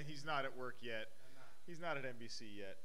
He's not at work yet. He's not at NBC yet.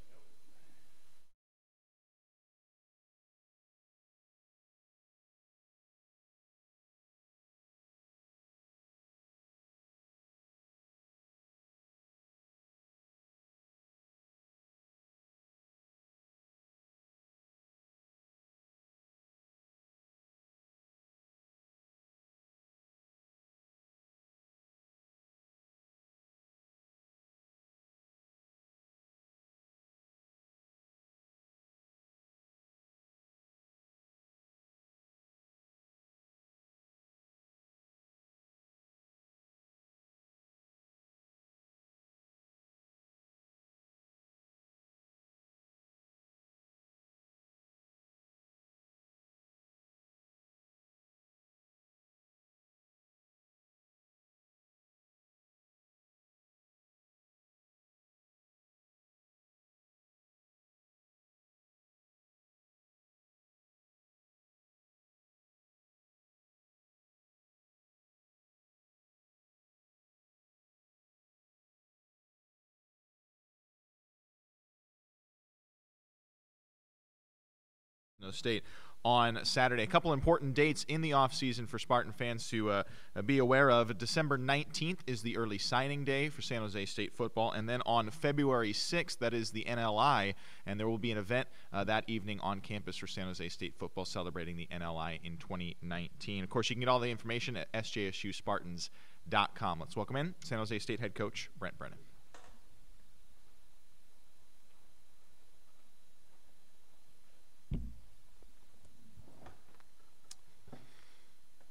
State on Saturday. A couple important dates in the offseason for Spartan fans to be aware of. December 19th is the early signing day for San Jose State football, and then on February 6th, that is the NLI, and there will be an event that evening on campus for San Jose State football celebrating the NLI in 2019. Of course, you can get all the information at sjsuspartans.com. Let's welcome in San Jose State head coach Brent Brennan.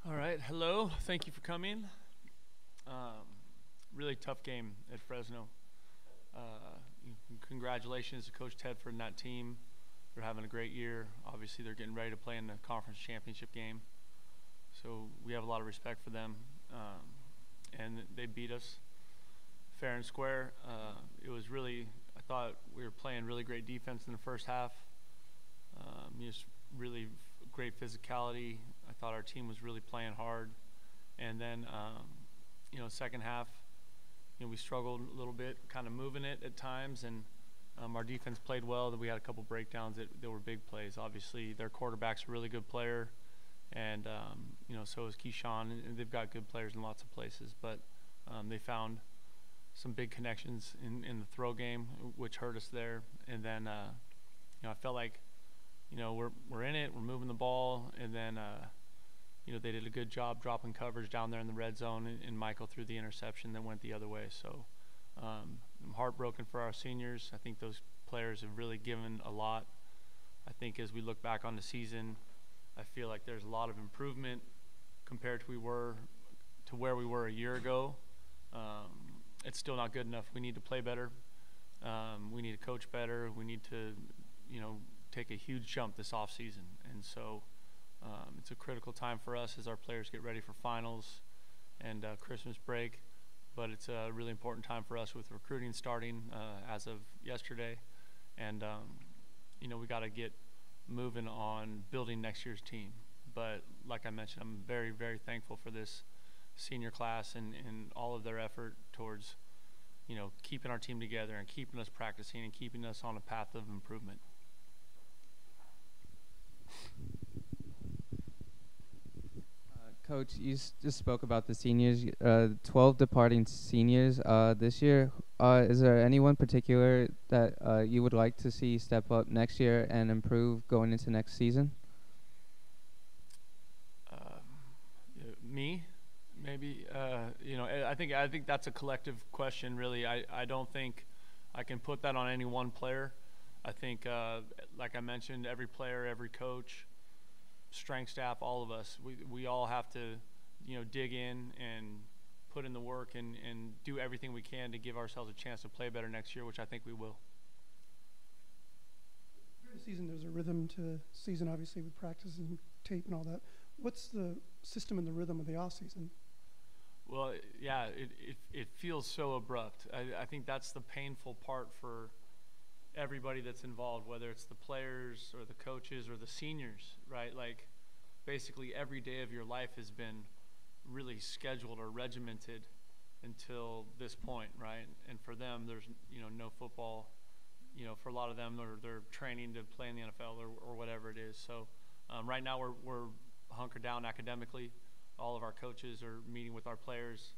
All right, hello. Thank you for coming. Really tough game at Fresno. Congratulations to Coach Tedford and that team. They're having a great year. Obviously, they're getting ready to play in the conference championship game. So we have a lot of respect for them. And they beat us fair and square. It was really, I thought we were playing really great defense in the first half. Just really great physicality. I thought our team was really playing hard, and then second half, we struggled a little bit, kind of moving it at times, and our defense played well. That we had a couple breakdowns that were big plays. Obviously, their quarterback's a really good player, and so is Keyshawn, and they've got good players in lots of places. But they found some big connections in the throw game, which hurt us there. And then I felt like we're in it, we're moving the ball, and then they did a good job dropping coverage down there in the red zone, and Michael threw the interception that went the other way. So I'm heartbroken for our seniors. I think those players have really given a lot. I think as we look back on the season, I feel like there's a lot of improvement compared to where we were a year ago. It's still not good enough. We need to play better. We need to coach better. We need to, take a huge jump this off season. And so it's a critical time for us as our players get ready for finals and Christmas break. But it's a really important time for us with recruiting starting as of yesterday. And, we got to get moving on building next year's team. But like I mentioned, I'm very, very thankful for this senior class and all of their effort towards, keeping our team together and keeping us practicing and keeping us on a path of improvement. Coach, you just spoke about the seniors, 12 departing seniors this year. Is there anyone particular that you would like to see step up next year and improve going into next season? Me, maybe. I think that's a collective question, really. I don't think I can put that on any one player. I think, like I mentioned, every player, every coach, strength staff, all of us, we all have to, dig in and put in the work and do everything we can to give ourselves a chance to play better next year, which I think we will. During the season, there's a rhythm to season, obviously, with practice and tape and all that. What's the system and the rhythm of the off season? Well, yeah, it feels so abrupt. I think that's the painful part for everybody that's involved, whether it's the players or the coaches or the seniors, right? Like, basically every day of your life has been really scheduled or regimented, until this point, right? And for them, there's no football. For a lot of them, they're training to play in the NFL or whatever it is. So right now we're hunkered down academically. All of our coaches are meeting with our players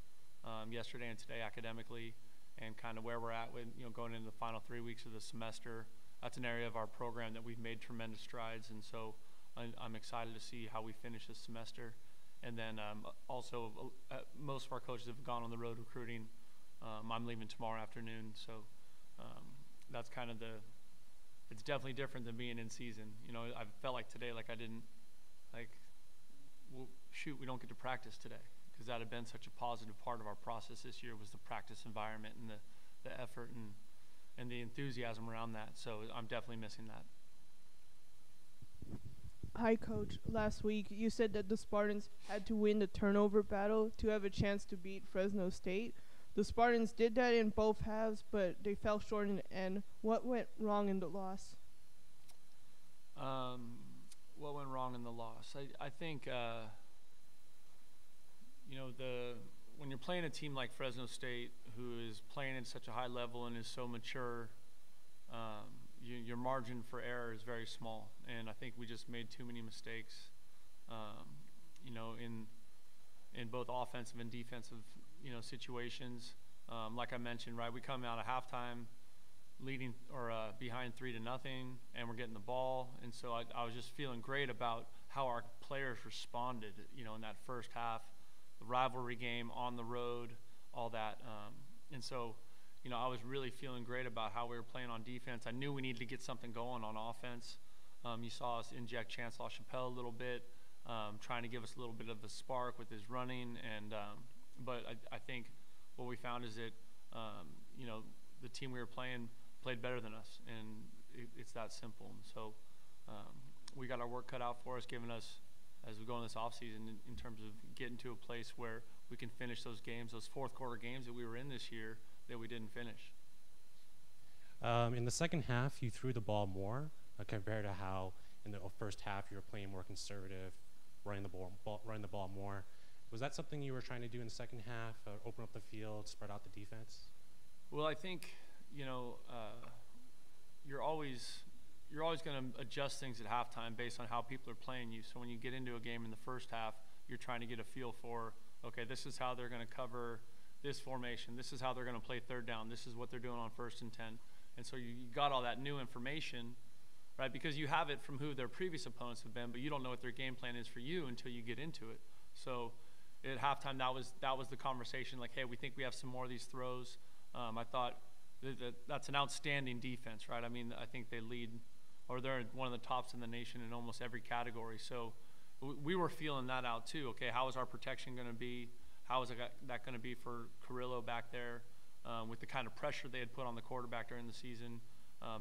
yesterday and today academically, and kind of where we're at with going into the final 3 weeks of the semester. That's an area of our program that we've made tremendous strides, and so I'm excited to see how we finish this semester. And then also most of our coaches have gone on the road recruiting. I'm leaving tomorrow afternoon, so that's kind of it's definitely different than being in season. I felt like today, like I didn't, well, shoot, we don't get to practice today, because that had been such a positive part of our process this year, was the practice environment and the effort and the enthusiasm around that. So I'm definitely missing that. Hi, Coach. Last week, you said that the Spartans had to win the turnover battle to have a chance to beat Fresno State. The Spartans did that in both halves, but they fell short in the end. What went wrong in the loss? What went wrong in the loss? I think, when you're playing a team like Fresno State, who is playing at such a high level and is so mature, your margin for error is very small. And I think we just made too many mistakes, in both offensive and defensive, situations. Like I mentioned, right, we come out of halftime leading or behind 3-0, and we're getting the ball. And so I was just feeling great about how our players responded, in that first half, the rivalry game on the road, all that. And so, I was really feeling great about how we were playing on defense. I knew we needed to get something going on offense. You saw us inject Chance LaChapelle a little bit, trying to give us a little bit of a spark with his running. And but I think what we found is that, the team we were playing played better than us, and it's that simple. And so we got our work cut out for us, giving us, as we go in this offseason, in terms of getting to a place where we can finish those games, those fourth quarter games that we were in this year that we didn't finish. In the second half, you threw the ball more compared to how in the first half you were playing more conservative, running the ball more. Was that something you were trying to do in the second half, open up the field, spread out the defense? Well, I think, you're always going to adjust things at halftime based on how people are playing you. So when you get into a game in the first half, you're trying to get a feel for, okay, this is how they're going to cover this formation. This is how they're going to play third down. This is what they're doing on 1st and 10. And so you got all that new information, right? Because you have it from who their previous opponents have been, but you don't know what their game plan is for you until you get into it. So at halftime, that was the conversation. Like, hey, we think we have some more of these throws. I thought that's an outstanding defense, right? I mean, I think they lead, or they're one of the tops in the nation in almost every category. So we were feeling that out too. Okay, how is our protection going to be? How is that going to be for Carrillo back there with the kind of pressure they had put on the quarterback during the season?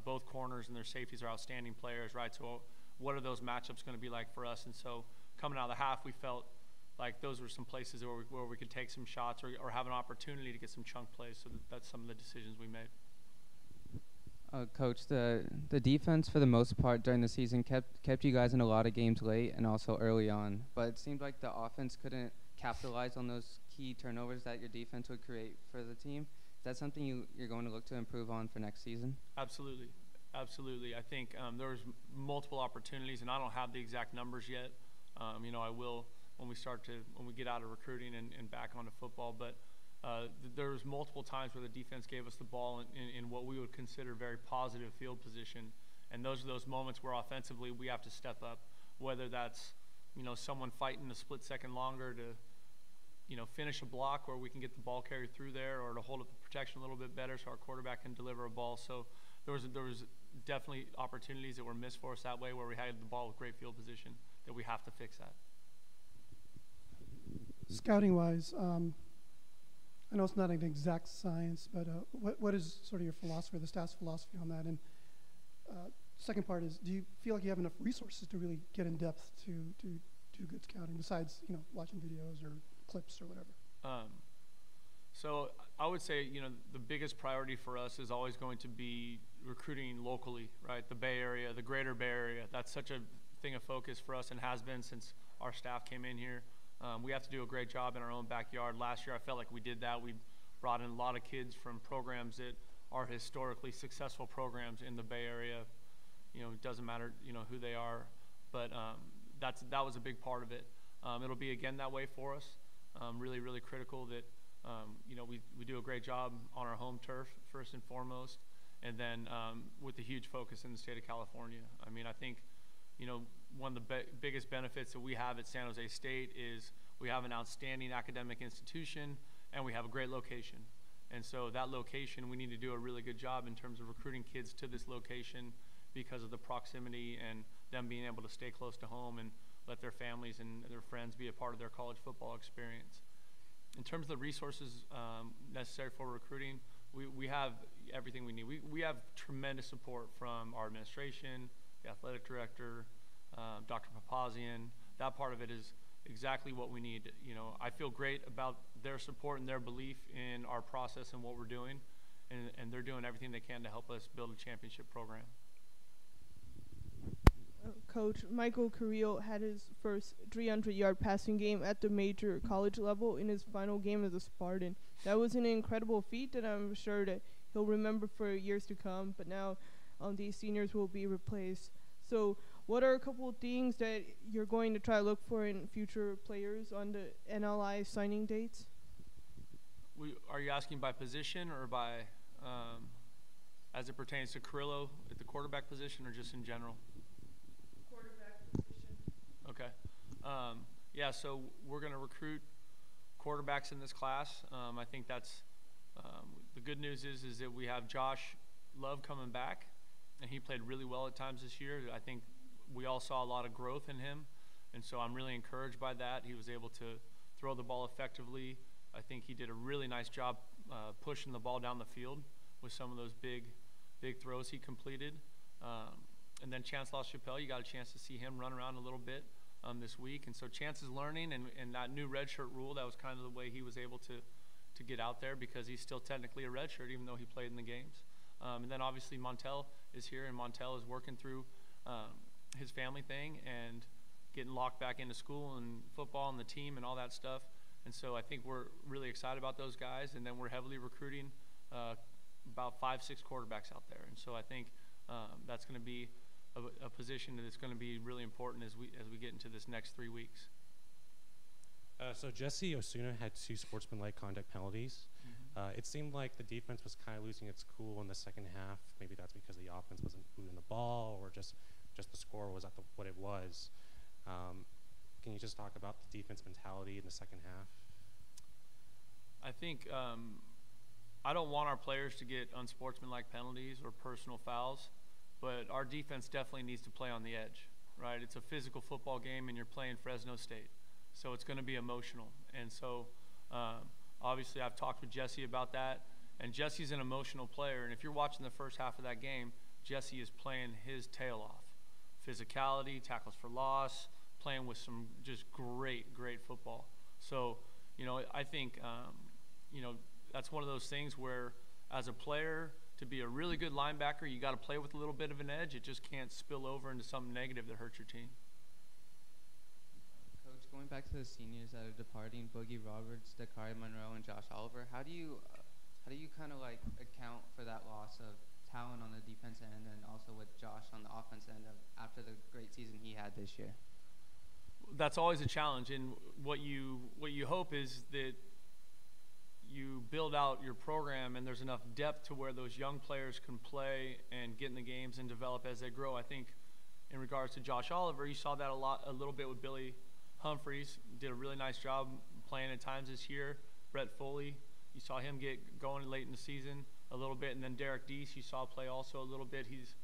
Both corners and their safeties are outstanding players, right? So what are those matchups going to be like for us? And so coming out of the half, we felt like those were some places where we could take some shots or have an opportunity to get some chunk plays. So that's some of the decisions we made. Coach, the defense for the most part during the season kept you guys in a lot of games late and also early on. But it seemed like the offense couldn't capitalize on those key turnovers that your defense would create for the team. Is that something you're going to look to improve on for next season? Absolutely. I think there was multiple opportunities, and I don't have the exact numbers yet. I will when we get out of recruiting and back onto football. But there was multiple times where the defense gave us the ball in what we would consider very positive field position, and those are those moments where offensively we have to step up, whether that's someone fighting a split second longer to finish a block where we can get the ball carried through there, or to hold up the protection a little bit better so our quarterback can deliver a ball. So there was definitely opportunities that were missed for us that way, where we had the ball with great field position, that we have to fix that. Scouting-wise, I know it's not an exact science, but what is sort of your philosophy, or the staff's philosophy on that? And second part is, do you feel like you have enough resources to really get in depth to do good scouting, besides watching videos or clips or whatever? So I would say the biggest priority for us is always going to be recruiting locally, right? The Bay Area, the greater Bay Area. That's such a thing of focus for us and has been since our staff came in here. We have to do a great job in our own backyard. Last year I felt like we did that. brought in a lot of kids from programs that are historically successful programs in the Bay Area. You know, it doesn't matter, you know, who they are, but that was a big part of it. It'll be again that way for us. Really, really critical that you know, we do a great job on our home turf first and foremost, and then with a huge focus in the state of California. I mean, I think, you know, one of the biggest benefits that we have at San Jose State is we have an outstanding academic institution and we have a great location. And so that location, we need to do a really good job in terms of recruiting kids to this location because of the proximity and them being able to stay close to home and let their families and their friends be a part of their college football experience. In terms of the resources necessary for recruiting, we have everything we need. We have tremendous support from our administration, the athletic director, Dr. Papazian. That part of it is exactly what we need. You know, I feel great about their support and their belief in our process and what we're doing, and they're doing everything they can to help us build a championship program. Coach, Michael Carrillo had his first 300-yard passing game at the major college level in his final game as a Spartan. That was an incredible feat that I'm sure that he'll remember for years to come, but now these seniors will be replaced. So what are a couple of things that you're going to try to look for in future players on the NLI signing dates? Are you asking by position or by, as it pertains to Carrillo at the quarterback position, or just in general? Quarterback position. Okay. Yeah, so we're going to recruit quarterbacks in this class. I think that's the good news is that we have Josh Love coming back, and he played really well at times this year. I think we all saw a lot of growth in him, and so I'm really encouraged by that. He was able to throw the ball effectively. I think he did a really nice job pushing the ball down the field with some of those big throws he completed. And then Chance LaChapelle, you got a chance to see him run around a little bit this week. And so Chance is learning, and that new redshirt rule, that was kind of the way he was able to get out there, because he's still technically a redshirt even though he played in the games. And then obviously Montel is here, and Montel is working through his family thing and getting locked back into school and football and the team and all that stuff. And so I think we're really excited about those guys, and then we're heavily recruiting about 5-6 quarterbacks out there. And so I think that's going to be a position that's going to be really important as we get into this next 3 weeks. So Jesse Osuna had 2 sportsmanlike conduct penalties. Mm-hmm. It seemed like the defense was kind of losing its cool in the second half. Maybe that's because the offense wasn't moving the ball, or just the score was at what it was. Can you just talk about the defense mentality in the second half? I think I don't want our players to get unsportsmanlike penalties or personal fouls, but our defense definitely needs to play on the edge, right? It's a physical football game, and you're playing Fresno State, so it's going to be emotional. And so obviously I've talked with Jesse about that, and Jesse's an emotional player, and if you're watching the first half of that game, Jesse is playing his tail off. Physicality, tackles for loss, playing with some just great football. So, you know, I think, you know, that's one of those things where as a player, to be a really good linebacker, you got to play with a little bit of an edge. It just can't spill over into something negative that hurts your team. Coach, going back to the seniors that are departing, Boogie Roberts, Dakari Monroe, and Josh Oliver, how do you kind of like account for that loss of talent on the defense end, and also with Josh on the offense end after the great season he had this year? That's always a challenge, and what you hope is that you build out your program and there's enough depth to where those young players can play and get in the games and develop as they grow. I think in regards to Josh Oliver, you saw that a little bit with Billy Humphreys. Did a really nice job playing at times this year. Brett Foley, you saw him get going late in the season a little bit, and then Derek Deese you saw play also a little bit. He's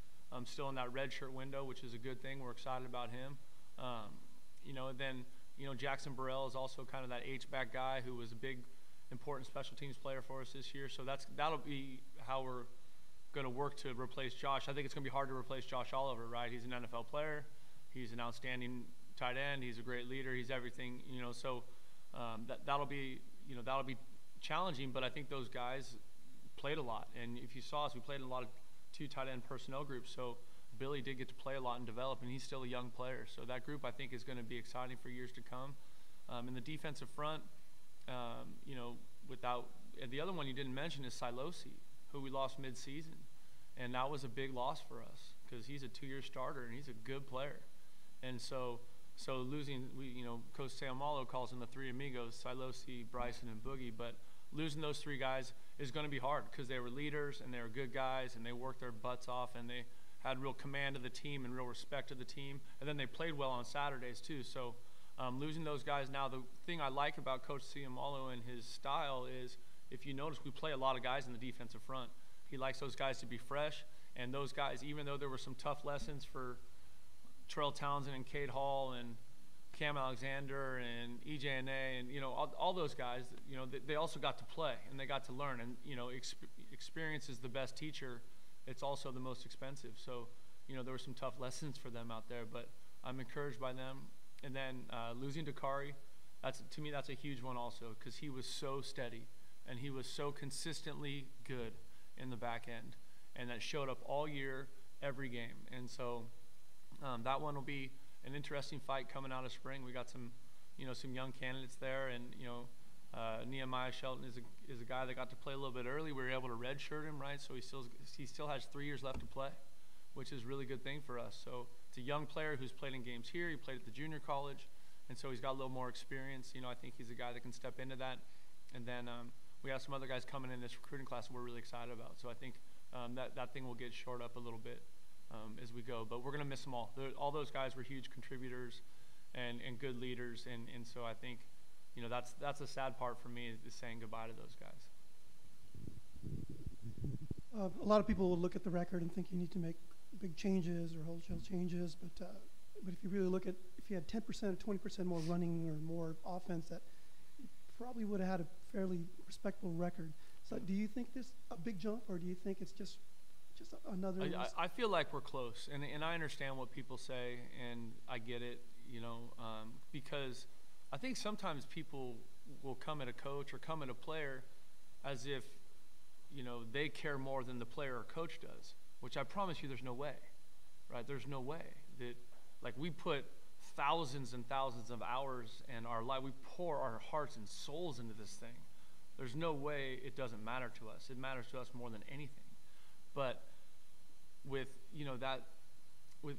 still in that redshirt window, which is a good thing. We're excited about him. You know, and then, you know, Jackson Burrell is also kind of that H-back guy who was a big, important special teams player for us this year. So that'll be how we're going to work to replace Josh. I think it's going to be hard to replace Josh Oliver, right? He's an NFL player. He's an outstanding tight end. He's a great leader. He's everything, you know. So that'll be challenging. But I think those guys played a lot. And if you saw us, we played in a lot of 2 tight end personnel groups. So Billy did get to play a lot and develop, and he's still a young player. So that group, I think, is going to be exciting for years to come. In the defensive front, you know, without And the other one you didn't mention is Silosi, who we lost mid-season. And that was a big loss for us because he's a 2-year starter and he's a good player. And so losing, Coach Seumalo calls them the three amigos, Silosi, Bryson, and Boogie. But losing those three guys is going to be hard because they were leaders and they were good guys and they worked their butts off and they had real command of the team and real respect of the team. And then they played well on Saturdays too. So losing those guys now, the thing I like about Coach Seumalo and his style is, if you notice, we play a lot of guys in the defensive front. He likes those guys to be fresh. And those guys, even though there were some tough lessons for Terrell Townsend and Cade Hall and Cam Alexander and EJNA and, all those guys, they also got to play and they got to learn. And, experience is the best teacher. It's also the most expensive. So, there were some tough lessons for them out there, but I'm encouraged by them. And then losing Dakari, to me, that's a huge one also because he was so steady and he was so consistently good in the back end. And that showed up all year, every game. And so that one will be an interesting fight coming out of spring. We got some young candidates there, and Nehemiah Shelton is a guy that got to play a little bit early. We were able to redshirt him, right? So he still has 3 years left to play, which is a really good thing for us. So it's a young player who's played in games here. He played at the junior college, and so he's got a little more experience. I think he's a guy that can step into that. And then we have some other guys coming in this recruiting class that we're really excited about. So I think that thing will get shored up a little bit as we go. But we're going to miss them all. All those guys were huge contributors and good leaders. And so I think, that's a sad part for me is saying goodbye to those guys. A lot of people will look at the record and think you need to make big changes or wholesale changes. But if you really look at, if you had 10% or 20% more running or more offense, that you probably would have had a fairly respectable record. So do you think this a big jump, or do you think it's just another? I feel like we're close, and I understand what people say, and I get it, because I think sometimes people will come at a coach or come at a player as if, they care more than the player or coach does, which I promise you there's no way, right? There's no way that, like, we put thousands and thousands of hours and our life, we pour our hearts and souls into this thing. There's no way it doesn't matter to us. It matters to us more than anything. But with, with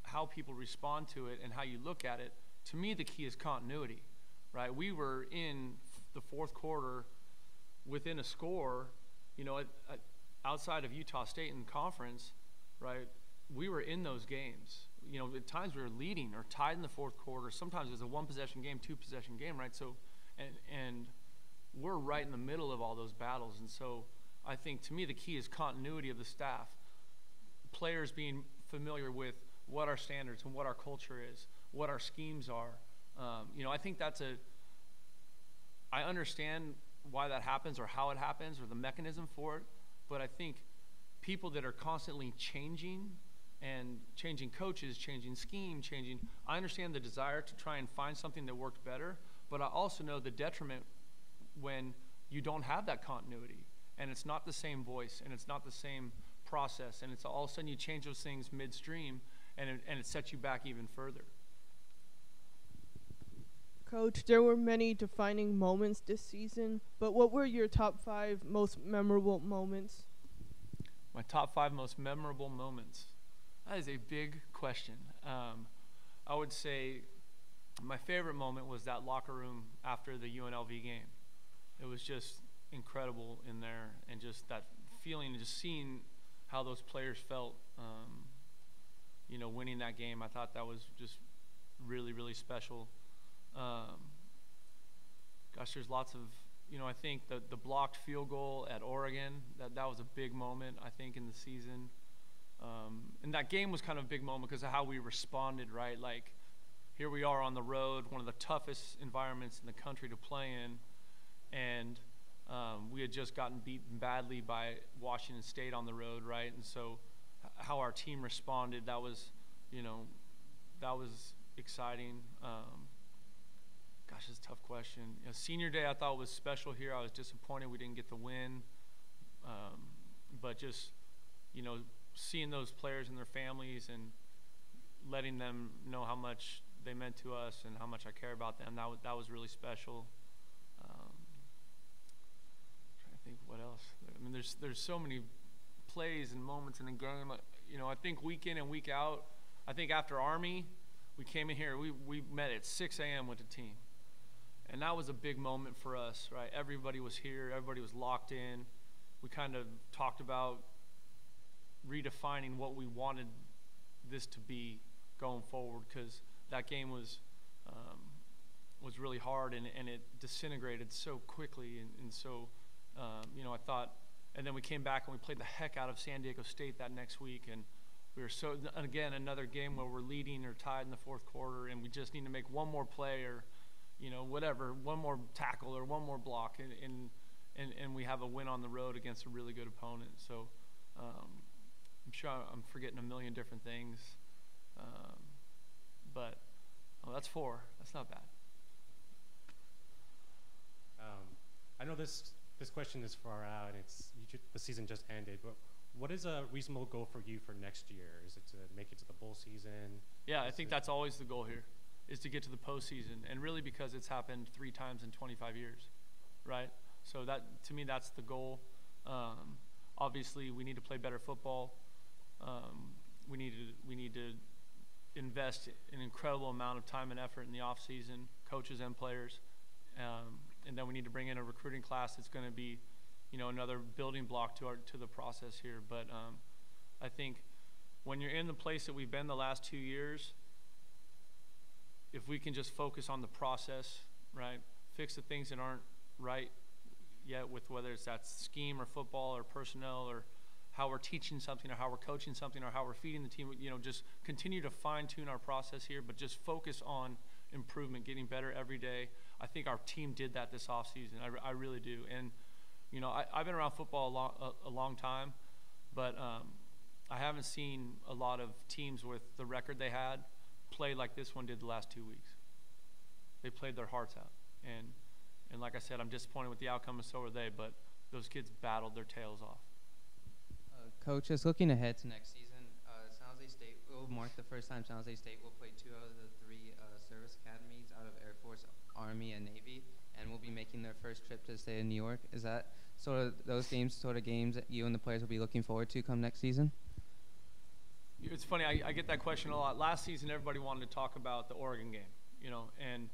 how people respond to it and how you look at it, to me the key is continuity, right? We were in the fourth quarter within a score, outside of Utah State in conference, right? We were in those games. At times we were leading or tied in the fourth quarter. Sometimes it was a one-possession game, two-possession game, right? So, and we're right in the middle of all those battles. And so I think, to me, the key is continuity of the staff. Players being familiar with what our standards and what our culture is, what our schemes are. I think I understand why that happens or how it happens or the mechanism for it, but I think people that are constantly changing and changing coaches, changing scheme, I understand the desire to try and find something that worked better, but I also know the detriment when you don't have that continuity and it's not the same voice and it's not the same process, and it's all of a sudden you change those things midstream and it sets you back even further. Coach, there were many defining moments this season, but what were your top 5 most memorable moments? My top 5 most memorable moments. That is a big question. I would say my favorite moment was that locker room after the UNLV game. It was just incredible in there, and just that feeling and just seeing how those players felt, winning that game. I thought that was just really, really special. There's lots of, I think the blocked field goal at Oregon, that was a big moment, I think, in the season. And that game was kind of a big moment because of how we responded, right? Like, here we are on the road, one of the toughest environments in the country to play in, and we had just gotten beaten badly by Washington State on the road, right? And so how our team responded, that was exciting. It's a tough question. Senior day I thought was special here. I was disappointed we didn't get the win. But just, seeing those players and their families and letting them know how much they meant to us and how much I care about them, that was really special. what else? I mean, there's so many plays and moments in the game. You know, I think week in and week out, I think after Army, we came in here, we met at 6 a.m. with the team. And that was a big moment for us, right? Everybody was here. Everybody was locked in. We kind of talked about redefining what we wanted this to be going forward, because that game was really hard, and it disintegrated so quickly. And so, you know, I thought, and then we came back and we played the heck out of San Diego State that next week. And we were so, again, another game where we're leading or tied in the fourth quarter, and we just need to make one more play or, you know, whatever, one more tackle or one more block, and we have a win on the road against a really good opponent. So I'm sure I'm forgetting a million different things, but that's 4. That's not bad. I know this question is far out, and the season just ended, but what is a reasonable goal for you for next year? Is it to make it to the bowl season? Yeah, I think that's always the goal here, is to get to the postseason, and really because it's happened 3 times in 25 years, right? So that, to me, that's the goal. Obviously, we need to play better football. We need to invest an incredible amount of time and effort in the off season, coaches and players, and then we need to bring in a recruiting class that's going to be, you know, another building block to the process here. But I think when you're in the place that we've been the last 2 years, if we can just focus on the process, right, fix the things that aren't right yet, with whether it's that scheme or football or personnel or how we're teaching something or how we're coaching something or how we're feeding the team, you know, just continue to fine-tune our process here, but just focus on improvement, getting better every day. I think our team did that this offseason. I really do. And, you know, I've been around football a long time, but I haven't seen a lot of teams with the record they had play like this one did the last 2 weeks. They played their hearts out. And like I said, I'm disappointed with the outcome, and so are they, but those kids battled their tails off. Coach, just looking ahead to next season, San Jose State will mark the first time San Jose State will play 2 out of the 3 service academies out of Air Force, Army, and Navy, and will be making their first trip to the state of New York. Is that sort of those games that you and the players will be looking forward to come next season? It's funny, I get that question a lot. Last season, everybody wanted to talk about the Oregon game, you know, and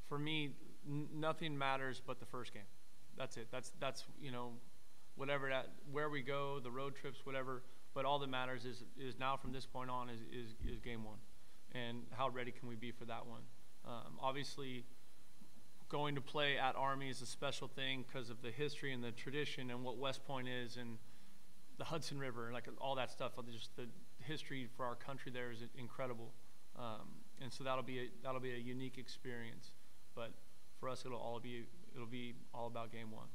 for me, nothing matters but the first game. That's it. That's you know, whatever that, where we go, the road trips, whatever. But all that matters is now from this point on is game 1, and how ready can we be for that one? Obviously, going to play at Army is a special thing because of the history and the tradition and what West Point is and the Hudson River and like all that stuff. Just the history for our country there is incredible, and so that'll be a unique experience. But for us, it'll be all about game 1.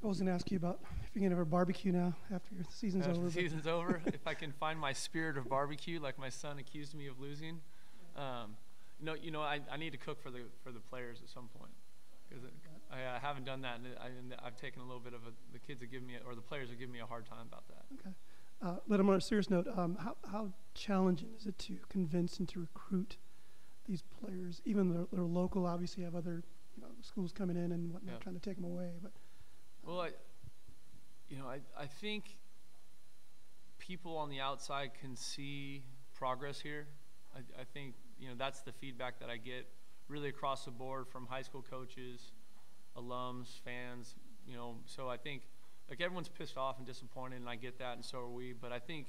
I was going to ask you about if you're going to have a barbecue now after your season's After over. the season's over, if I can find my spirit of barbecue, like my son accused me of losing. You know, I need to cook for the players at some point, because I haven't done that, and I've taken a little bit of the kids have given me, or the players have given me a hard time about that. Okay. But on a serious note, how challenging is it to convince and to recruit these players, even though they're local? Obviously, you have other schools coming in and whatnot, trying to take them away. But well, I think people on the outside can see progress here. I think that's the feedback that I get really across the board from high school coaches, alums, fans. So I think like everyone's pissed off and disappointed, and I get that, and so are we. But I think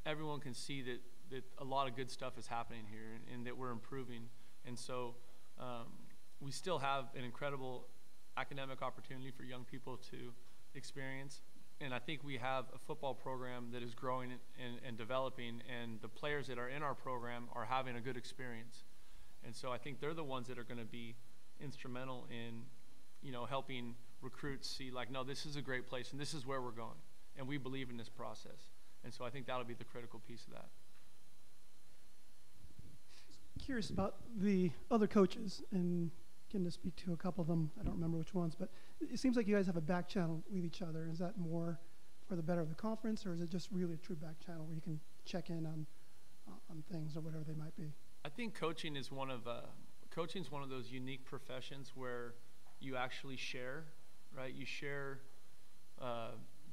everyone can see that a lot of good stuff is happening here, and that we're improving. And so we still have an incredible academic opportunity for young people to experience. And I think we have a football program that is growing and developing, and the players that are in our program are having a good experience. And so I think they're the ones that are going to be instrumental in, helping recruits see, like, no, this is a great place, and this is where we're going, and we believe in this process. And so I think that'll be the critical piece of that. Curious about the other coaches, and getting to speak to a couple of them. I don't remember which ones, but it seems like you guys have a back channel with each other. Is that more for the better of the conference, or is it just really a true back channel where you can check in on things or whatever they might be? I think coaching is one of those unique professions where you actually share, right? You share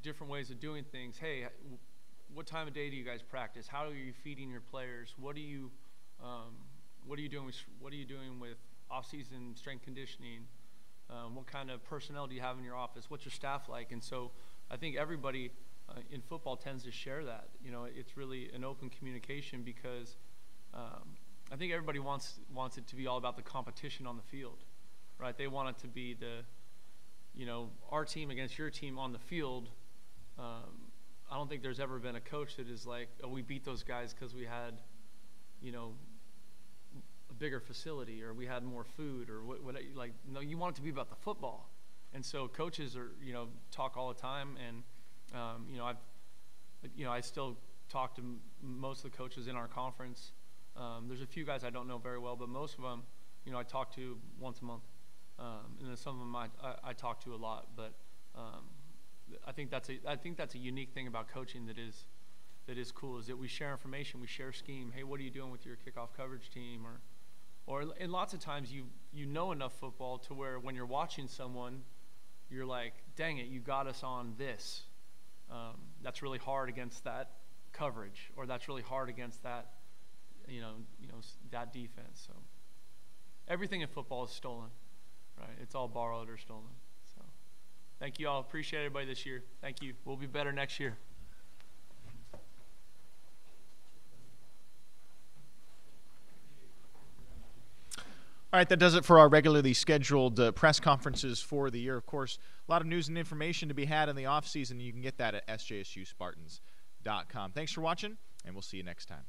different ways of doing things. Hey, what time of day do you guys practice? How are you feeding your players? What are you doing with off-season strength conditioning? What kind of personnel do you have in your office? What's your staff like? And so I think everybody in football tends to share that. You know, it's really an open communication because I think everybody wants it to be all about the competition on the field, right? They want it to be our team against your team on the field. I don't think there's ever been a coach that is like, oh, we beat those guys because we had, a bigger facility or we had more food or what. Like, no, you want it to be about the football. And so coaches are, talk all the time. And, I still talk to most of the coaches in our conference. There's a few guys I don't know very well, but most of them, I talk to once a month. And then some of them I talk to a lot. But I think that's a unique thing about coaching that is cool, is that we share information, we share scheme. Hey, what are you doing with your kickoff coverage team? And lots of times you know enough football to where when you're watching someone, you're like, dang it, you got us on this. That's really hard against that coverage, or that's really hard against that, that defense. So everything in football is stolen, right? It's all borrowed or stolen. So thank you all. Appreciate everybody this year. Thank you. We'll be better next year. All right, that does it for our regularly scheduled press conferences for the year. Of course, a lot of news and information to be had in the offseason. You can get that at sjsuspartans.com. Thanks for watching, and we'll see you next time.